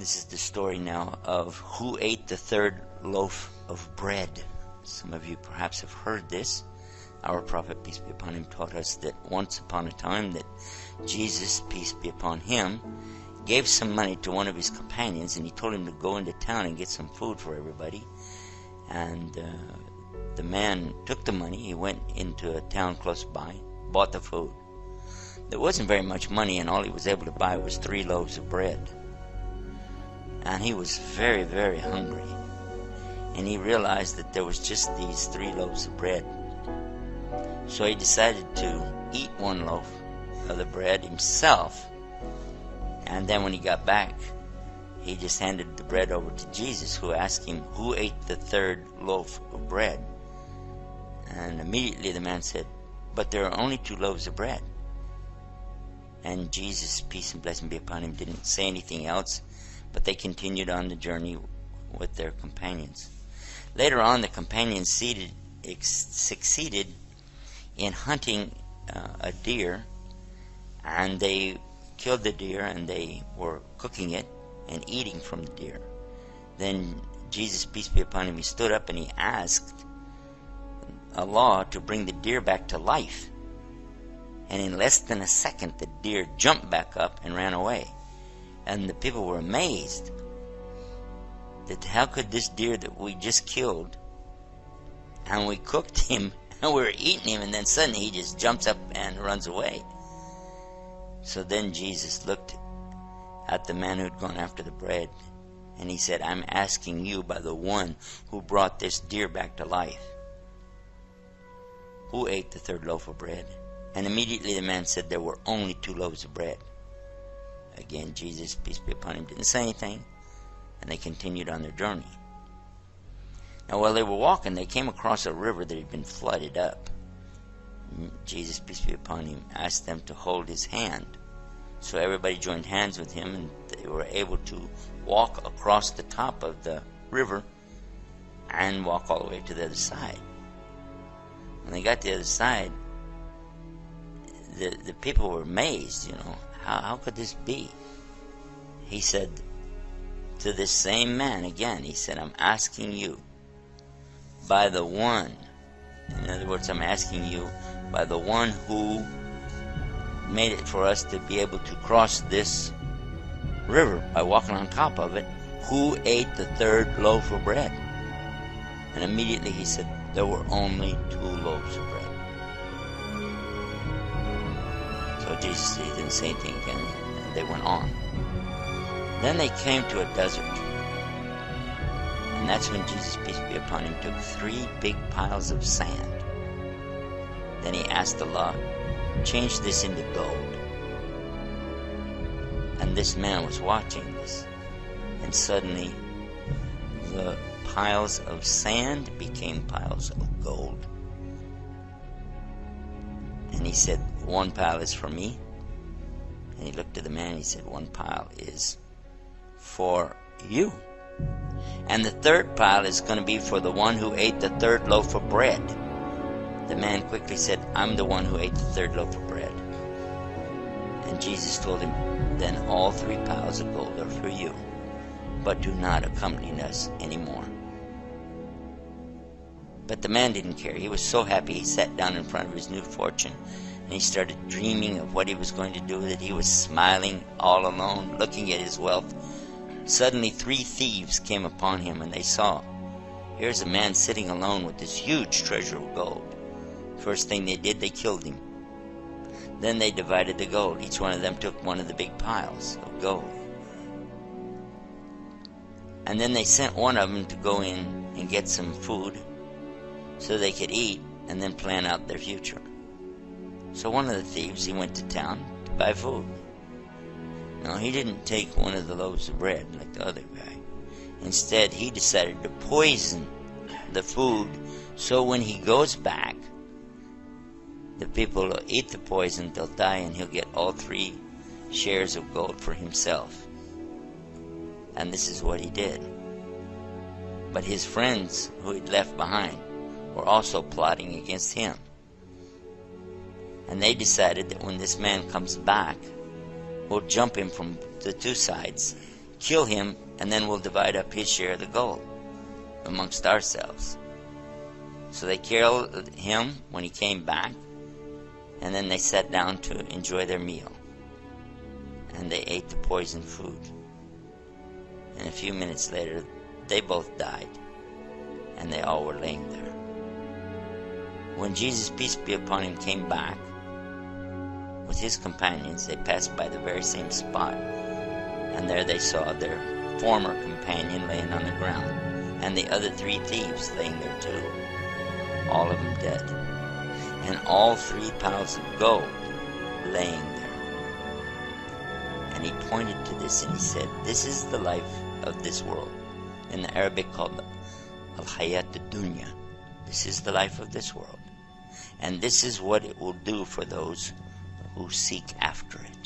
This is the story now of who ate the third loaf of bread. Some of you perhaps have heard this. Our prophet, peace be upon him, taught us that once upon a time that Jesus, peace be upon him, gave some money to one of his companions, and he told him to go into town and get some food for everybody. And the man took the money. He went into a town close by, bought the food. There wasn't very much money, and all he was able to buy was 3 loaves of bread. And he was very, very hungry. And he realized that there was just these 3 loaves of bread. So he decided to eat 1 loaf of the bread himself. And then when he got back, he just handed the bread over to Jesus, who asked him, who ate the 3rd loaf of bread? And immediately the man said, but there are only 2 loaves of bread. And Jesus, peace and blessing be upon him, didn't say anything else, but they continued on the journey with their companions. Later on, the companions succeeded in hunting a deer, and they killed the deer, and they were cooking it and eating from the deer. Then Jesus, peace be upon him, he stood up and he asked Allah to bring the deer back to life. And in less than a second, the deer jumped back up and ran away. And the people were amazed that how could this deer that we just killed, and we cooked him, and we were eating him, and then suddenly he just jumps up and runs away. So then Jesus looked at the man who had gone after the bread, and he said, I'm asking you by the one who brought this deer back to life, who ate the 3rd loaf of bread? And immediately the man said there were only 2 loaves of bread. Again, Jesus, peace be upon him, didn't say anything, and they continued on their journey. Now while they were walking, they came across a river that had been flooded up. Jesus, peace be upon him, asked them to hold his hand. So everybody joined hands with him, and they were able to walk across the top of the river and walk all the way to the other side. When they got to the other side, the people were amazed, how could this be? He said to this same man again, he said, I'm asking you by the one, in other words, I'm asking you by the one who made it for us to be able to cross this river by walking on top of it, who ate the 3rd loaf of bread? And immediately he said, there were only 2 loaves of bread. So Jesus, he didn't say anything again, and they went on. Then they came to a desert. And that's when Jesus, peace be upon him, took 3 big piles of sand. Then he asked Allah, change this into gold. And this man was watching this. And suddenly, the piles of sand became piles of gold. And he said, 1 pile is for me. And he looked at the man and he said, 1 pile is for you. And the 3rd pile is going to be for the one who ate the 3rd loaf of bread. The man quickly said, I'm the one who ate the 3rd loaf of bread. And Jesus told him, then all 3 piles of gold are for you, but do not accompany us anymore. But the man didn't care. He was so happy. He sat down in front of his new fortune, and he started dreaming of what he was going to do with it. He was smiling all alone, looking at his wealth. Suddenly 3 thieves came upon him, and they saw, here's a man sitting alone with this huge treasure of gold. First thing they did, they killed him. Then they divided the gold. Each one of them took one of the big piles of gold. And then they sent one of them to go in and get some food so they could eat and then plan out their future. So one of the thieves, he went to town to buy food. No, he didn't take one of the loaves of bread like the other guy. Instead, he decided to poison the food so when he goes back, the people will eat the poison, they'll die, and he'll get all 3 shares of gold for himself. And this is what he did. But his friends who he'd left behind were also plotting against him. And they decided that when this man comes back, we'll jump him from the 2 sides, kill him, and then we'll divide up his share of the gold amongst ourselves. So they killed him when he came back, and then they sat down to enjoy their meal. And they ate the poisoned food. And a few minutes later, they both died, and they all were laying there. When Jesus, peace be upon him, came back with his companions, they passed by the very same spot, and there they saw their former companion laying on the ground, and the other 3 thieves laying there too, all of them dead, and all 3 pounds of gold laying there. And he pointed to this and he said, this is the life of this world, in the Arabic called al-hayat ad-dunya. This is the life of this world, and this is what it will do for those who seek after it.